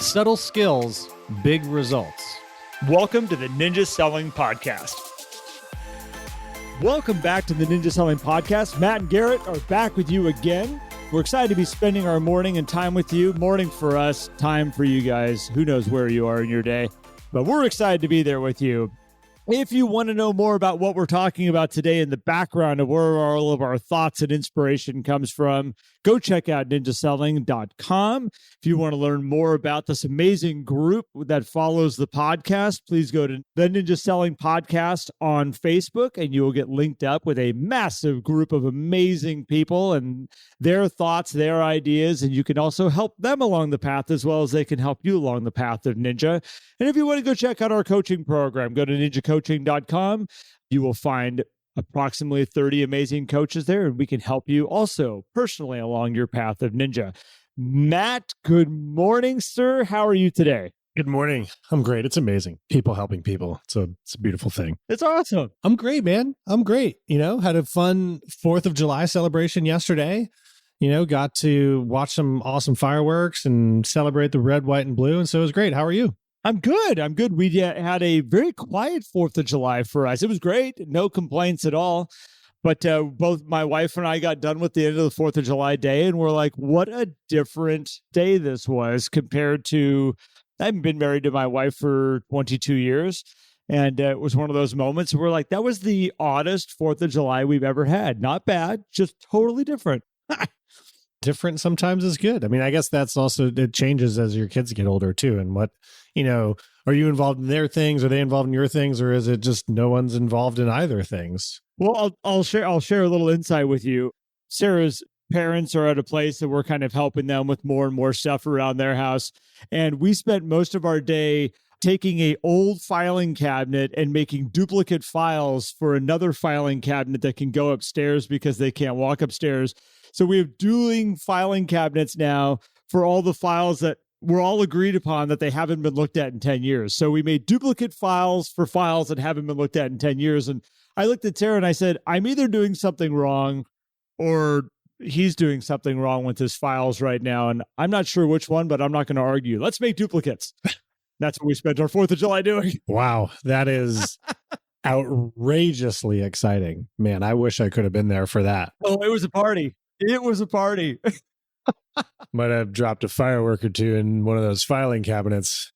Subtle skills, big results. Welcome to the Ninja Selling Podcast. Welcome back to the Ninja Selling Podcast. Matt and Garrett are back with you again. We're excited to be spending our morning and time with you. Morning for us, time for you guys. Who knows where you are in your day, but we're excited to be there with you. If you want to know more about what we're talking about today in the background of where all of our thoughts and inspiration comes from, go check out ninjaselling.com. If you want to learn more about this amazing group that follows the podcast, please go to the Ninja Selling Podcast on Facebook, and you will get linked up with a massive group of amazing people and their thoughts, their ideas, and you can also help them along the path as well as they can help you along the path of Ninja. And if you want to go check out our coaching program, go to ninjacoaching.com. You will find approximately 30 amazing coaches there, and we can help you also personally along your path of Ninja. Matt, good morning, sir. How are you today? Good morning. I'm great. It's amazing. People helping people. So it's a beautiful thing. It's awesome. I'm great, man. I'm great. Had a fun 4th of July celebration yesterday. Got to watch some awesome fireworks and celebrate the red, white, and blue. And so it was great. How are you? I'm good. We had a very quiet 4th of July for us. It was great. No complaints at all. But both my wife and I got done with the end of the 4th of July day, and we're like, what a different day this was compared to, I haven't been married to my wife for 22 years. And it was one of those moments where we're like, that was the oddest 4th of July we've ever had. Not bad, just totally different. Different sometimes is good. I mean, I guess that's also, it changes as your kids get older too. And what, are you involved in their things? Are they involved in your things? Or is it just no one's involved in either things? Well, I'll share a little insight with you. Sarah's parents are at a place that we're kind of helping them with more and more stuff around their house. And we spent most of our day taking a old filing cabinet and making duplicate files for another filing cabinet that can go upstairs because they can't walk upstairs. So we have dueling filing cabinets now for all the files that were all agreed upon that they haven't been looked at in 10 years. So we made duplicate files for files that haven't been looked at in 10 years. And I looked at Sarah and I said, I'm either doing something wrong or he's doing something wrong with his files right now. And I'm not sure which one, but I'm not going to argue. Let's make duplicates. That's what we spent our 4th of July doing. Wow. That is outrageously exciting. Man, I wish I could have been there for that. Oh, it was a party. It was a party. Might have dropped a firework or two in one of those filing cabinets.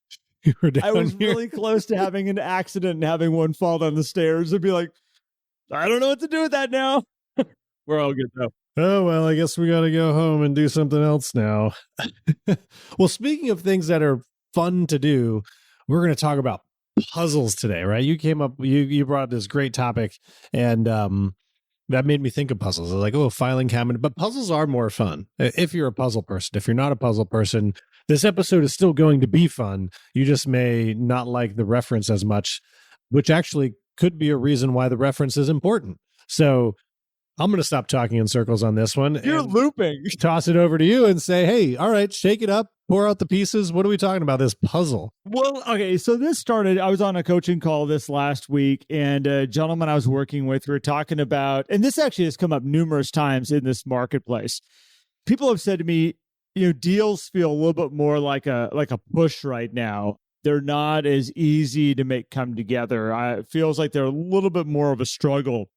I was really close to having an accident and having one fall down the stairs and be like, I don't know what to do with that now. We're all good though. Oh, well, I guess we got to go home and do something else now. Well, speaking of things that are fun to do, we're going to talk about puzzles today, right? You brought up this great topic, and that made me think of puzzles. I was like, filing cabinet. But puzzles are more fun if you're a puzzle person. If you're not a puzzle person, this episode is still going to be fun. You just may not like the reference as much, which actually could be a reason why the reference is important. So I'm going to stop talking in circles on this one. You're looping. Toss it over to you and say, hey, all right, shake it up. Pour out the pieces. What are we talking about? This puzzle. Well, okay. So this started, I was on a coaching call this last week, and a gentleman I was working with, we were talking about, and this actually has come up numerous times in this marketplace. People have said to me, deals feel a little bit more like a push right now. They're not as easy to make come together. It feels like they're a little bit more of a struggle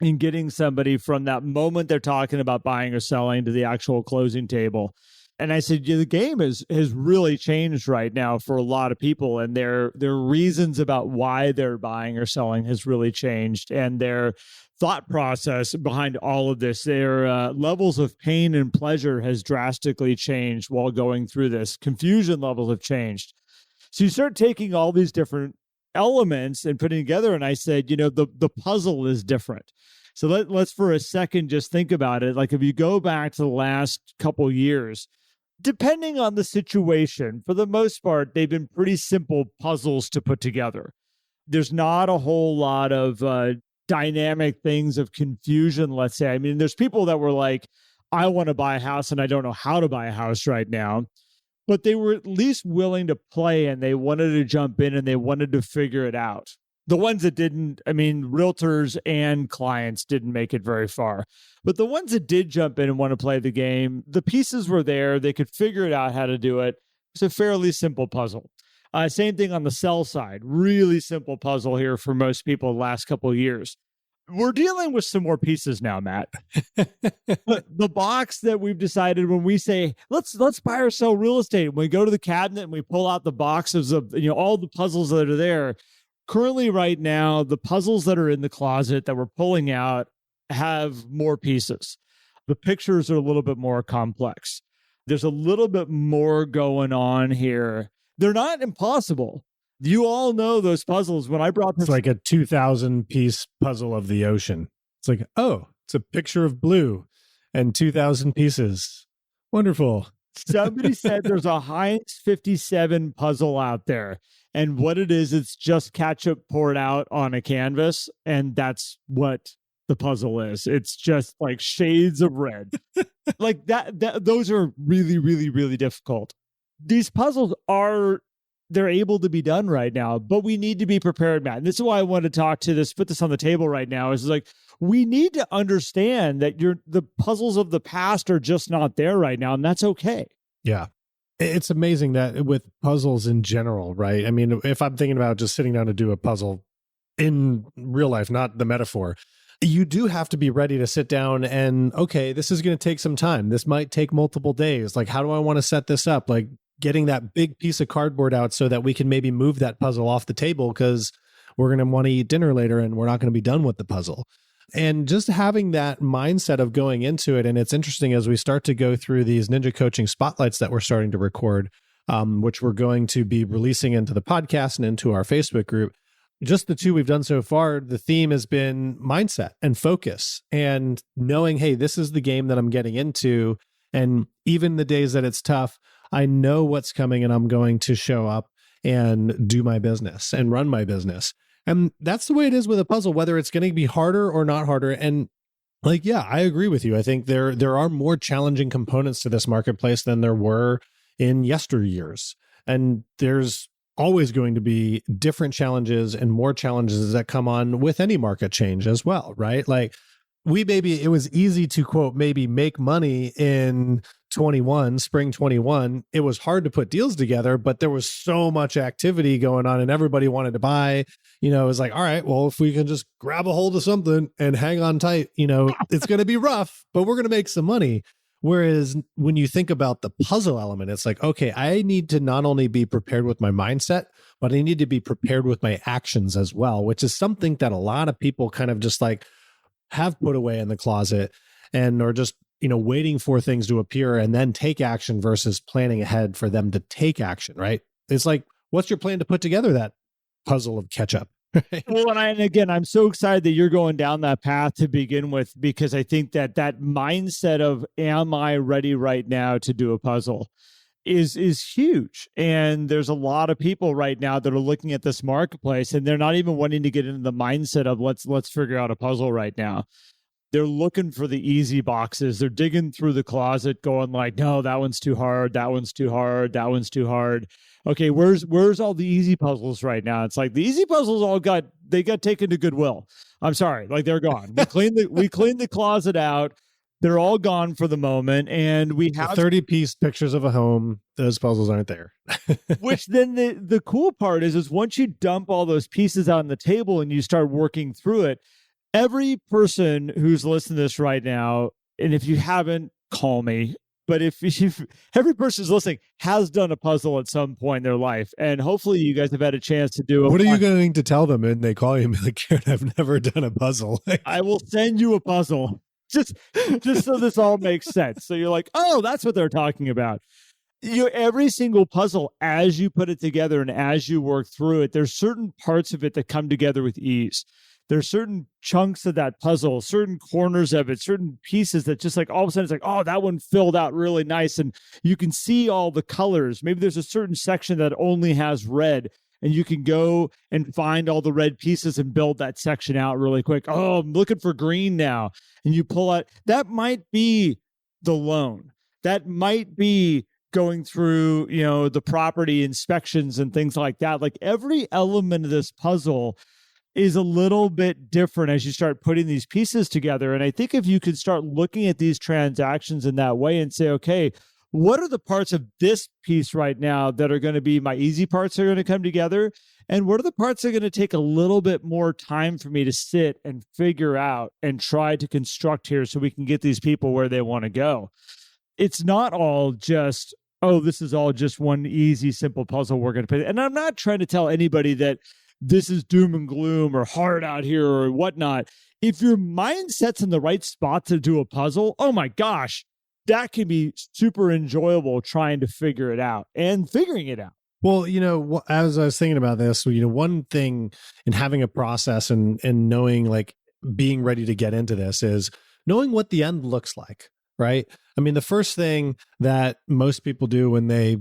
in getting somebody from that moment they're talking about buying or selling to the actual closing table. And I said, the game has really changed right now for a lot of people, and their reasons about why they're buying or selling has really changed, and their thought process behind all of this, their levels of pain and pleasure has drastically changed while going through this. Confusion levels have changed. So you start taking all these different elements and putting together, and I said, the puzzle is different. So let's for a second just think about it. Like if you go back to the last couple years, depending on the situation, for the most part, they've been pretty simple puzzles to put together. There's not a whole lot of dynamic things of confusion, let's say. I mean, there's people that were like, I want to buy a house and I don't know how to buy a house right now. But they were at least willing to play, and they wanted to jump in and they wanted to figure it out. The ones that didn't, realtors and clients didn't make it very far. But the ones that did jump in and want to play the game, the pieces were there. They could figure it out how to do it. It's a fairly simple puzzle. Same thing on the sell side. Really simple puzzle here for most people the last couple of years. We're dealing with some more pieces now, Matt. The box that we've decided when we say let's buy or sell real estate, when we go to the cabinet and we pull out the boxes of all the puzzles that are there. Currently, right now, the puzzles that are in the closet that we're pulling out have more pieces. The pictures are a little bit more complex. There's a little bit more going on here. They're not impossible. You all know those puzzles. When I brought this, it's like a 2,000 piece puzzle of the ocean. It's like, oh, it's a picture of blue and 2,000 pieces. Wonderful. Somebody said there's a Heinz 57 puzzle out there. And what it is, it's just ketchup poured out on a canvas. And that's what the puzzle is. It's just like shades of red. Like that. Those are really, really, really difficult. These puzzles they're able to be done right now, but we need to be prepared, Matt. And this is why I want to put this on the table right now, is like, we need to understand that the puzzles of the past are just not there right now. And that's okay. Yeah. It's amazing that with puzzles in general, right? I mean, if I'm thinking about just sitting down to do a puzzle in real life, not the metaphor, you do have to be ready to sit down and, okay, this is going to take some time. This might take multiple days. Like, how do I want to set this up? Like, getting that big piece of cardboard out so that we can maybe move that puzzle off the table because we're going to want to eat dinner later and we're not going to be done with the puzzle. And just having that mindset of going into it. And it's interesting as we start to go through these Ninja Coaching Spotlights that we're starting to record, which we're going to be releasing into the podcast and into our Facebook group. Just the two we've done so far, the theme has been mindset and focus and knowing, hey, this is the game that I'm getting into. And even the days that it's tough, I know what's coming and I'm going to show up and do my business and run my business. And that's the way it is with a puzzle, whether it's going to be harder or not harder. And like, yeah, I agree with you. I think there are more challenging components to this marketplace than there were in yesteryears. And there's always going to be different challenges and more challenges that come on with any market change as well, right? Like it was easy to quote, maybe make money in spring 21. It was hard to put deals together, but there was so much activity going on and everybody wanted to buy. It was like, all right, well, if we can just grab a hold of something and hang on tight, it's going to be rough, but we're going to make some money. Whereas when you think about the puzzle element, it's like, okay, I need to not only be prepared with my mindset, but I need to be prepared with my actions as well, which is something that a lot of people kind of just like have put away in the closet and are just, waiting for things to appear and then take action versus planning ahead for them to take action, right? It's like, what's your plan to put together that puzzle of ketchup? Well, and again, I'm so excited that you're going down that path to begin with, because I think that mindset of, am I ready right now to do a puzzle is huge. And there's a lot of people right now that are looking at this marketplace and they're not even wanting to get into the mindset of let's figure out a puzzle right now. They're looking for the easy boxes. They're digging through the closet going like, no, that one's too hard. That one's too hard. That one's too hard. Okay, where's all the easy puzzles right now? It's like the easy puzzles got taken to Goodwill. I'm sorry, like they're gone. We cleaned the closet out. They're all gone for the moment, and we have 30-piece pictures of a home. Those puzzles aren't there. Which then the cool part is once you dump all those pieces out on the table and you start working through it, every person who's listening to this right now, and if you haven't, call me. But if every person who's listening has done a puzzle at some point in their life, and hopefully you guys have had a chance to do it. What are you going to tell them? And they call you and be like, Garrett, I've never done a puzzle. I will send you a puzzle just so this all makes sense. So you're like, oh, that's what they're talking about. Every single puzzle, as you put it together and as you work through it, there's certain parts of it that come together with ease. There's certain chunks of that puzzle, certain corners of it, certain pieces that just like all of a sudden it's like, oh, that one filled out really nice. And you can see all the colors. Maybe there's a certain section that only has red and you can go and find all the red pieces and build that section out really quick. Oh, I'm looking for green now. And you pull out, that might be the loan. That might be going through, the property inspections and things like that. Like every element of this puzzle is a little bit different as you start putting these pieces together. And I think if you could start looking at these transactions in that way and say, okay, what are the parts of this piece right now that are going to be my easy parts that are going to come together? And what are the parts that are going to take a little bit more time for me to sit and figure out and try to construct here so we can get these people where they want to go? It's not all just, oh, this is all just one easy, simple puzzle we're going to play. And I'm not trying to tell anybody that this is doom and gloom or hard out here or whatnot. If your mindset's in the right spot to do a puzzle, oh my gosh, that can be super enjoyable trying to figure it out and figuring it out. Well, as I was thinking about this, one thing in having a process and knowing, like, being ready to get into this is knowing what the end looks like, right? I mean, the first thing that most people do when they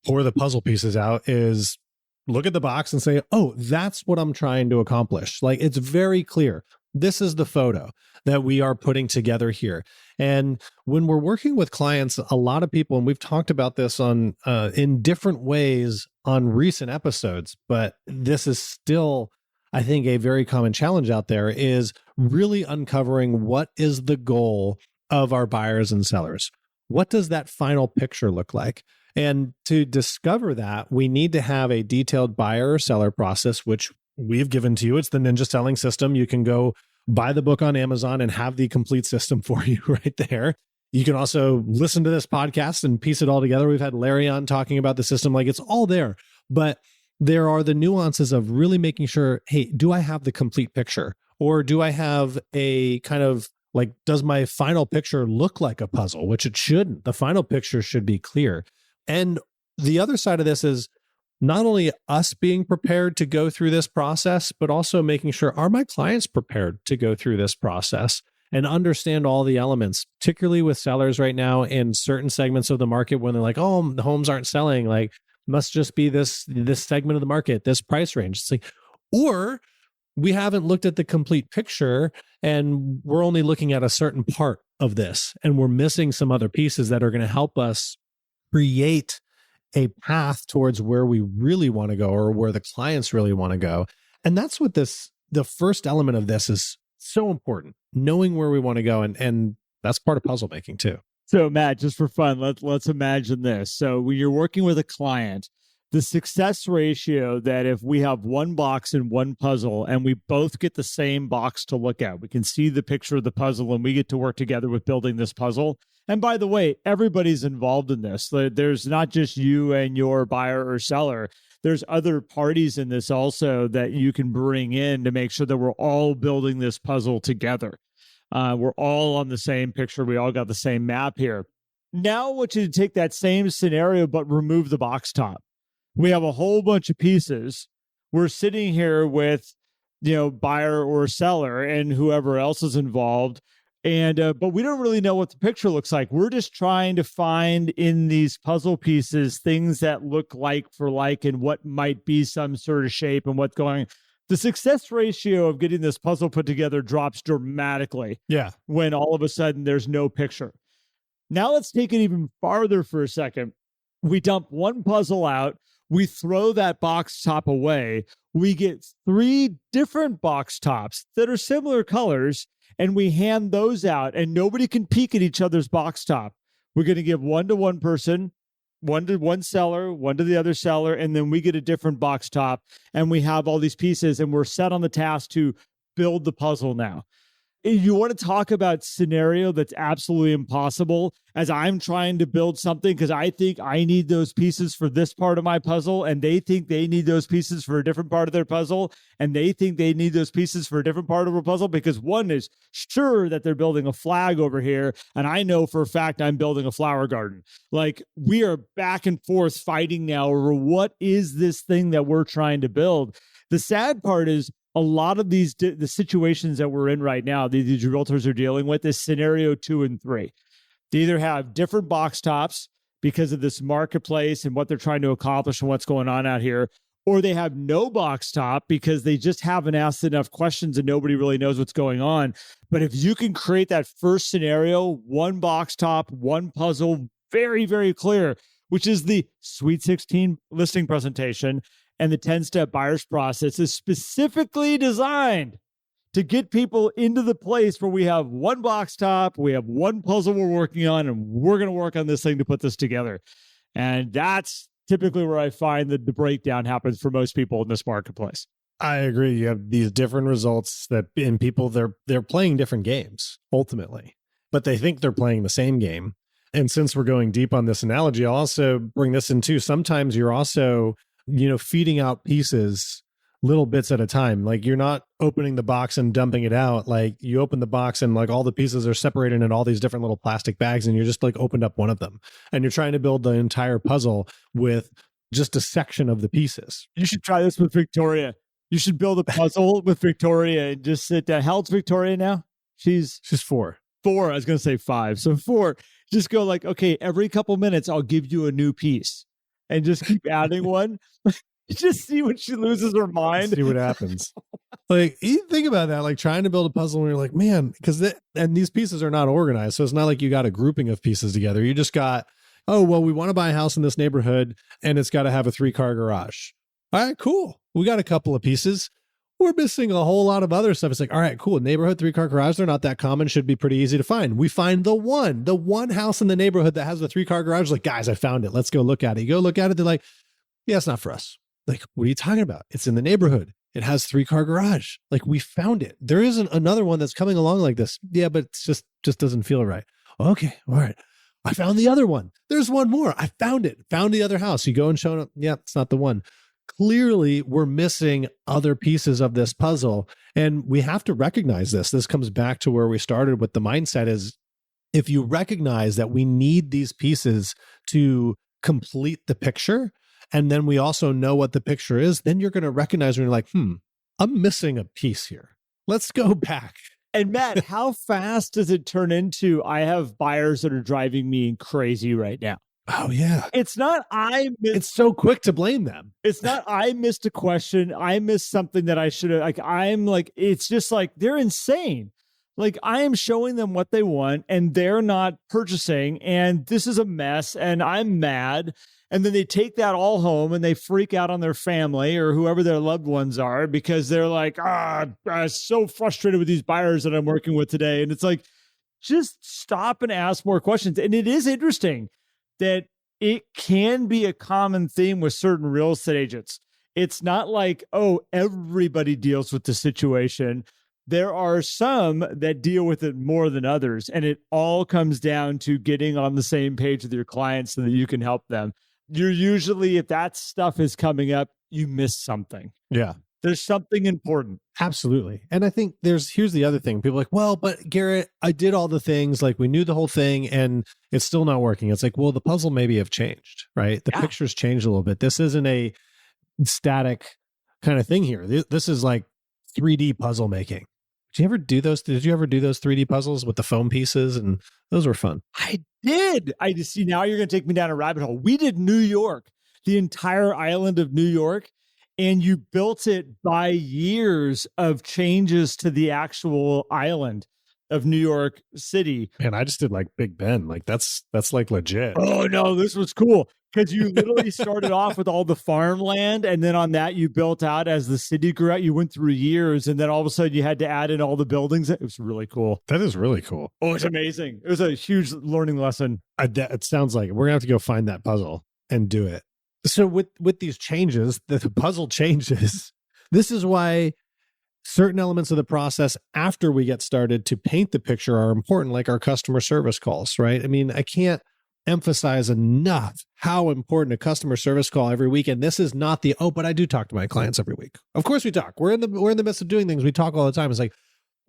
pour the puzzle pieces out is look at the box and say, oh, that's what I'm trying to accomplish. Like, it's very clear. This is the photo that we are putting together here. And when we're working with clients, a lot of people, and we've talked about this on in different ways on recent episodes, but this is still, I think, a very common challenge out there, is really uncovering what is the goal of our buyers and sellers. What does that final picture look like? And to discover that, we need to have a detailed buyer or seller process, which we've given to you. It's the Ninja Selling System. You can go buy the book on Amazon and have the complete system for you right there. You can also listen to this podcast and piece it all together. We've had Larry on talking about the system. Like, it's all there. But there are the nuances of really making sure, hey, do I have the complete picture? Or do I have a kind of, like, does my final picture look like a puzzle? Which it shouldn't. The final picture should be clear. And the other side of this is not only us being prepared to go through this process, but also making sure, are my clients prepared to go through this process and understand all the elements, particularly with sellers right now in certain segments of the market when they're like, oh, the homes aren't selling, like, must just be this segment of the market, this price range. It's like, or we haven't looked at the complete picture and we're only looking at a certain part of this and we're missing some other pieces that are going to help us create a path towards where we really want to go or where the clients really want to go. And that's what the first element of this is so important, knowing where we want to go. And that's part of puzzle making too. So Matt, just for fun, let's imagine this. So when you're working with a client, the success ratio that if we have one box and one puzzle and we both get the same box to look at, we can see the picture of the puzzle and we get to work together with building this puzzle. And by the way, everybody's involved in this. There's not just you and your buyer or seller. There's other parties in this also that you can bring in to make sure that we're all building this puzzle together. We're all on the same picture. We all got the same map here. Now I want you to take that same scenario, but remove the box top. We have a whole bunch of pieces. We're sitting here with, buyer or seller and whoever else is involved. And but we don't really know what the picture looks like. We're just trying to find in these puzzle pieces things that look like for like and what might be some sort of shape and what's going. The success ratio of getting this puzzle put together drops dramatically. Yeah. When all of a sudden there's no picture. Now let's take it even farther for a second. We dump one puzzle out. We throw that box top away. We get 3 different box tops that are similar colors. And we hand those out and nobody can peek at each other's box top. We're going to give one to one person, one to one seller, one to the other seller, and then we get a different box top and we have all these pieces and we're set on the task to build the puzzle now. You want to talk about scenario that's absolutely impossible as I'm trying to build something because I think I need those pieces for this part of my puzzle and they think they need those pieces for a different part of their puzzle and they think they need those pieces for a different part of a puzzle because one is sure that they're building a flag over here and I know for a fact I'm building a flower garden. Like we are back and forth fighting now over what is this thing that we're trying to build. The sad part is a lot of the situations that we're in right now, these realtors are dealing with is scenario 2 and 3. They either have different box tops because of this marketplace and what they're trying to accomplish and what's going on out here, or they have no box top because they just haven't asked enough questions and nobody really knows what's going on. But if you can create that first scenario, one box top, one puzzle, very, very clear, which is the Sweet 16 listing presentation, and the 10-step buyer's process is specifically designed to get people into the place where we have one box top, we have one puzzle we're working on, and we're going to work on this thing to put this together. And that's typically where I find that the breakdown happens for most people in this marketplace. I agree. You have these different results that in people, they're playing different games ultimately, but they think they're playing the same game. And since we're going deep on this analogy, I'll also bring this in too. Sometimes you're also, feeding out pieces, little bits at a time. Like you're not opening the box and dumping it out. Like you open the box and like all the pieces are separated in all these different little plastic bags, and you're just like opened up one of them. And you're trying to build the entire puzzle with just a section of the pieces. You should try this with Victoria. You should build a puzzle with Victoria and just sit down. How old's Victoria now? She's 4. 4. I was going to say 5. So 4. Just go like, okay, every couple minutes, I'll give you a new piece and just keep adding one. Just see when she loses her mind. See what happens. Like, you think about that, like trying to build a puzzle and you're like, man, and these pieces are not organized. So it's not like you got a grouping of pieces together. You just got, oh, well, we want to buy a house in this neighborhood and it's got to have a 3-car garage. All right, cool. We got a couple of pieces. We're missing a whole lot of other stuff. It's like, all right, cool. Neighborhood 3-car garage. They're not that common. Should be pretty easy to find. We find the one house in the neighborhood that has the 3-car garage. Like, guys, I found it. Let's go look at it. You go look at it. They're like, yeah, it's not for us. Like, what are you talking about? It's in the neighborhood. It has 3-car garage. Like, we found it. There isn't another one that's coming along like this. Yeah, but it's just doesn't feel right. Okay. All right. I found the other one. There's one more. I found it. Found the other house. You go and show it. Yeah, it's not the one. Clearly, we're missing other pieces of this puzzle, and we have to recognize this. This comes back to where we started with the mindset is if you recognize that we need these pieces to complete the picture, and then we also know what the picture is, then you're going to recognize when you're like, I'm missing a piece here. Let's go back. And Matt, how fast does it turn into I have buyers that are driving me crazy right now? Oh, yeah. It's not it's so quick to blame them. It's not I missed a question. I missed something that I should have. It's just like they're insane. Like I am showing them what they want and they're not purchasing. And this is a mess and I'm mad. And then they take that all home and they freak out on their family or whoever their loved ones are because they're like, I'm so frustrated with these buyers that I'm working with today. And it's like, just stop and ask more questions. And it is interesting that it can be a common theme with certain real estate agents. It's not like, oh, everybody deals with the situation. There are some that deal with it more than others. And it all comes down to getting on the same page with your clients so that you can help them. You're usually, if that stuff is coming up, you miss something. Yeah. There's something important. Absolutely. And I think here's the other thing. People are like, well, but Garrett, I did all the things, like we knew the whole thing and it's still not working. It's like, well, the puzzle maybe have changed, right? The pictures changed a little bit. This isn't a static kind of thing here. This is like 3D puzzle making. Did you ever do those 3D puzzles with the foam pieces? And those were fun. I did. I just see now you're going to take me down a rabbit hole. We did New York, the entire island of New York. And you built it by years of changes to the actual island of New York City. And I just did like Big Ben. Like that's like legit. Oh no, this was cool. Because you literally started off with all the farmland. And then on that, you built out as the city grew out. You went through years. And then all of a sudden you had to add in all the buildings. It was really cool. That is really cool. Oh, it's amazing. It was a huge learning lesson. It sounds like it. We're going to have to go find that puzzle and do it. So with these changes, the puzzle changes. This is why certain elements of the process after we get started to paint the picture are important, like our customer service calls, right? I mean, I can't emphasize enough how important a customer service call every week. And this is not but I do talk to my clients every week. Of course we talk. We're in the midst of doing things. We talk all the time. It's like,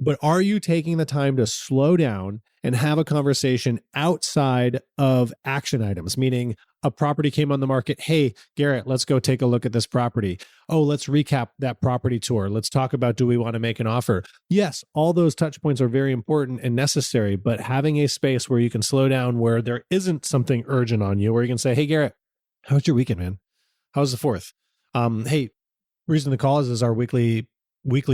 but are you taking the time to slow down and have a conversation outside of action items? Meaning a property came on the market. Hey, Garrett, let's go take a look at this property. Oh, let's recap that property tour. Let's talk about, do we want to make an offer? Yes, all those touch points are very important and necessary, but having a space where you can slow down, where there isn't something urgent on you, where you can say, hey, Garrett, how was your weekend, man? How was the 4th? Hey, reason the call is our weekly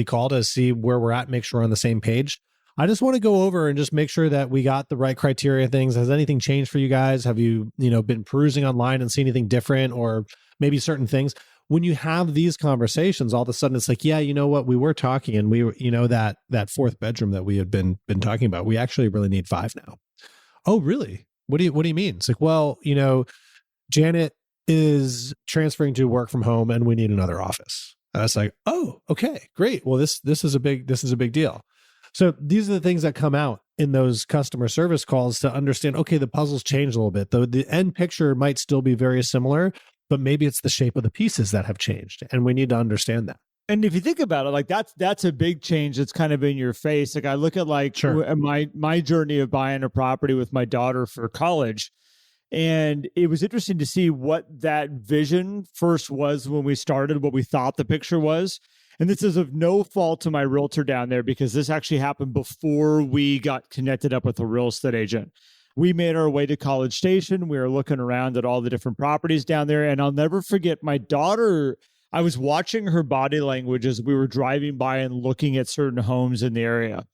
call to see where we're at, make sure we're on the same page. I just want to go over and just make sure that we got the right criteria things. Has anything changed for you guys? Have you, been perusing online and seen anything different, or maybe certain things? when you have these conversations, all of a sudden it's like, yeah, you know what, we were talking, and we were, that fourth bedroom that we had been talking about, we actually really need 5 now. Oh, really? What do you mean? It's like, well, Janet is transferring to work from home, and we need another office. And I was like, oh, okay, great. Well, this is a big deal. So these are the things that come out in those customer service calls to understand, okay, the puzzle's changed a little bit. Though the end picture might still be very similar, but maybe it's the shape of the pieces that have changed. And we need to understand that. And if you think about it, like that's a big change that's kind of in your face. Like I look at my journey of buying a property with my daughter for college. And it was interesting to see what that vision first was when we started, what we thought the picture was. And this is of no fault to my realtor down there, because this actually happened before we got connected up with a real estate agent. We made our way to College Station. We were looking around at all the different properties down there. And I'll never forget my daughter. I was watching her body language as we were driving by and looking at certain homes in the area.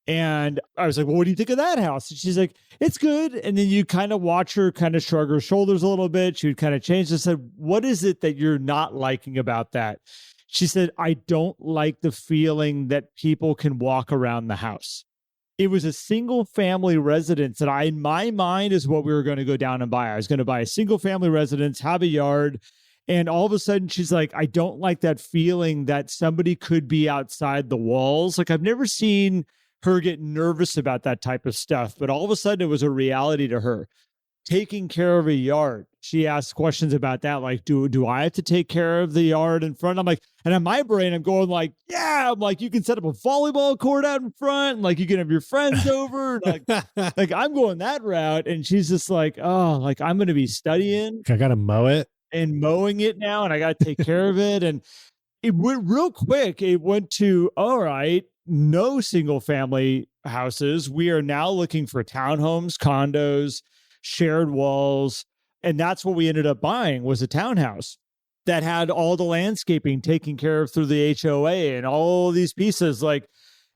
And I was like, well, what do you think of that house? And she's like, it's good. And then you kind of watch her kind of shrug her shoulders a little bit. She would kind of change. I said, what is it that you're not liking about that? She said, I don't like the feeling that people can walk around the house. It was a single family residence that in my mind is what we were going to go down and buy. I was going to buy a single family residence, have a yard. And all of a sudden she's like, I don't like that feeling that somebody could be outside the walls. Like I've never seen her get nervous about that type of stuff, but all of a sudden it was a reality to her. Taking care of a yard. She asked questions about that. Like, do I have to take care of the yard in front? I'm like, and in my brain, I'm going like, yeah, I'm like, you can set up a volleyball court out in front. And like, you can have your friends over. Like I'm going that route. And she's just like, oh, like I'm going to be studying. I got to mow it. And mowing it now. And I got to take care of it. And it went real quick. It went to, all right, no single family houses. We are now looking for townhomes, condos, shared walls. And that's what we ended up buying, was a townhouse that had all the landscaping taken care of through the HOA and all these pieces. Like,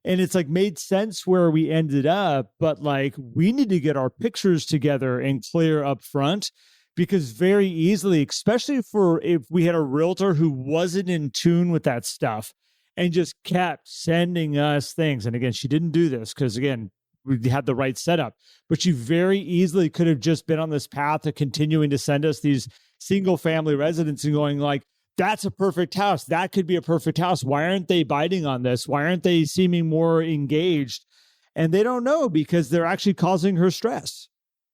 and it's like made sense where we ended up, but like we need to get our pictures together and clear up front, because very easily, especially for if we had a realtor who wasn't in tune with that stuff and just kept sending us things. And again, she didn't do this because again, we had the right setup, but you very easily could have just been on this path of continuing to send us these single family residents and going like, that's a perfect house. That could be a perfect house. Why aren't they biting on this? Why aren't they seeming more engaged? And they don't know, because they're actually causing her stress,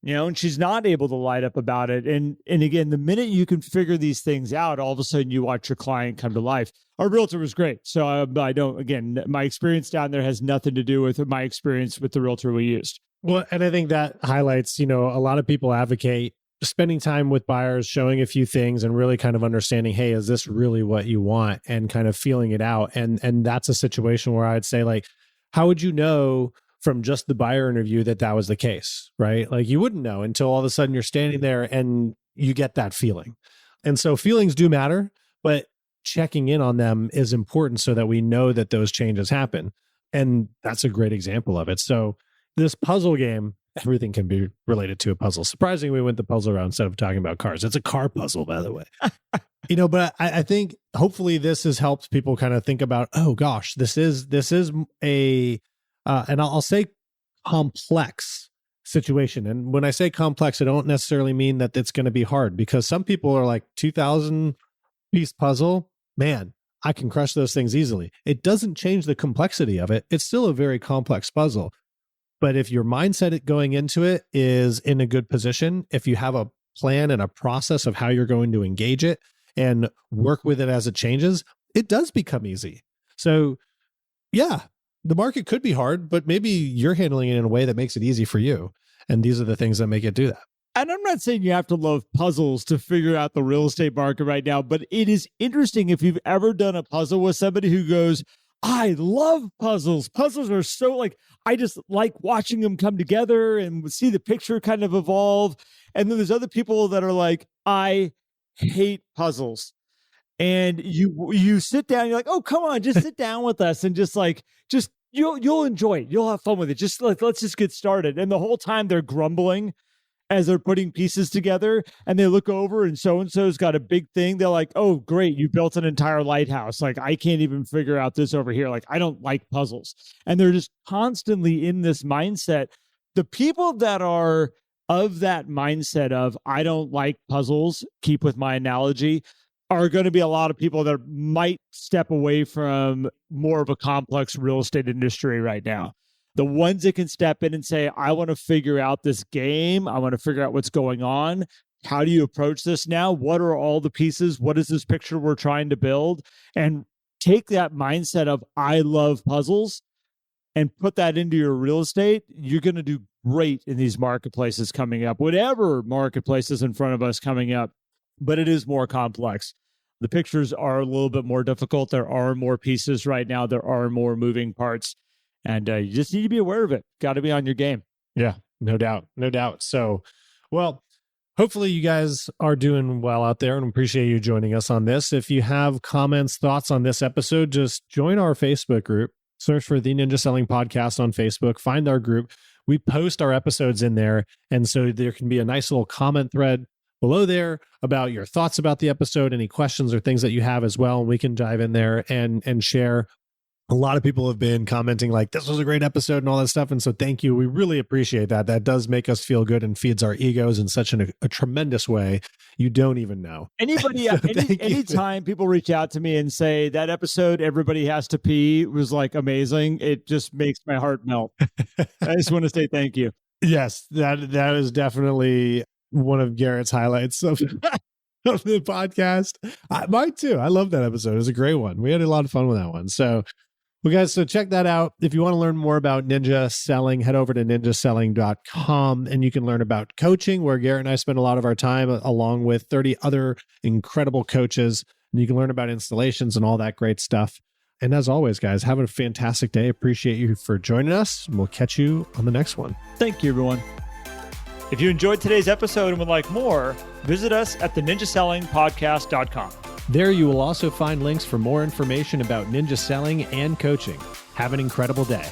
and she's not able to light up about it. And again, the minute you can figure these things out, all of a sudden you watch your client come to life. Our realtor was great. So my experience down there has nothing to do with my experience with the realtor we used. Well, and I think that highlights, a lot of people advocate spending time with buyers, showing a few things and really kind of understanding, hey, is this really what you want? And kind of feeling it out. And that's a situation where I'd say, like, how would you know from just the buyer interview that was the case, right? Like you wouldn't know until all of a sudden you're standing there and you get that feeling. And so feelings do matter, but checking in on them is important so that we know that those changes happen. And that's a great example of it. So this puzzle game, everything can be related to a puzzle. Surprisingly, we went the puzzle route instead of talking about cars. It's a car puzzle, by the way. But I think hopefully this has helped people kind of think about, oh gosh, this is a and I'll say complex situation. And when I say complex, I don't necessarily mean that it's going to be hard, because some people are like 2,000 piece puzzle, man, I can crush those things easily. It doesn't change the complexity of it. It's still a very complex puzzle. But if your mindset going into it is in a good position, if you have a plan and a process of how you're going to engage it and work with it as it changes, it does become easy. So yeah, the market could be hard, but maybe you're handling it in a way that makes it easy for you. And these are the things that make it do that. And I'm not saying you have to love puzzles to figure out the real estate market right now, but it is interesting if you've ever done a puzzle with somebody who goes, I love puzzles. Puzzles are so I just like watching them come together and see the picture kind of evolve. And then there's other people that are like, I hate puzzles. And you sit down, you're like, oh, come on, just sit down with us and just you'll enjoy it. You'll have fun with it. Just let's just get started. And the whole time they're grumbling as they're putting pieces together, and they look over and so-and-so's got a big thing. They're like, oh, great, you built an entire lighthouse. Like, I can't even figure out this over here. Like, I don't like puzzles. And they're just constantly in this mindset. The people that are of that mindset of, I don't like puzzles, keep with my analogy, are going to be a lot of people that might step away from more of a complex real estate industry right now. The ones that can step in and say, I want to figure out this game. I want to figure out what's going on. How do you approach this now? What are all the pieces? What is this picture we're trying to build? And take that mindset of, I love puzzles, and put that into your real estate. You're going to do great in these marketplaces coming up, whatever marketplace is in front of us coming up. But it is more complex. The pictures are a little bit more difficult. There are more pieces right now. There are more moving parts. And you just need to be aware of it. Got to be on your game. Yeah, no doubt. No doubt. So, well, hopefully you guys are doing well out there, and appreciate you joining us on this. If you have comments, thoughts on this episode, just join our Facebook group. Search for the Ninja Selling Podcast on Facebook. Find our group. We post our episodes in there. And so there can be a nice little comment thread below there about your thoughts about the episode, any questions or things that you have as well. And we can dive in there and share. A lot of people have been commenting like, this was a great episode and all that stuff. And so thank you. We really appreciate that. That does make us feel good and feeds our egos in such a tremendous way. You don't even know. Anybody, anytime people reach out to me and say that episode, Everybody Has to Pee, was like amazing, it just makes my heart melt. I just want to say thank you. Yes, that is definitely one of Garrett's highlights of the podcast. Mine too. I love that episode. It was a great one. We had a lot of fun with that one. So, well, guys, so check that out. If you want to learn more about ninja selling, head over to ninjaselling.com, and you can learn about coaching, where Garrett and I spend a lot of our time, along with 30 other incredible coaches. And you can learn about installations and all that great stuff. And as always, guys, have a fantastic day. Appreciate you for joining us. We'll catch you on the next one. Thank you, everyone. If you enjoyed today's episode and would like more, visit us at theninjasellingpodcast.com. There you will also find links for more information about ninja selling and coaching. Have an incredible day.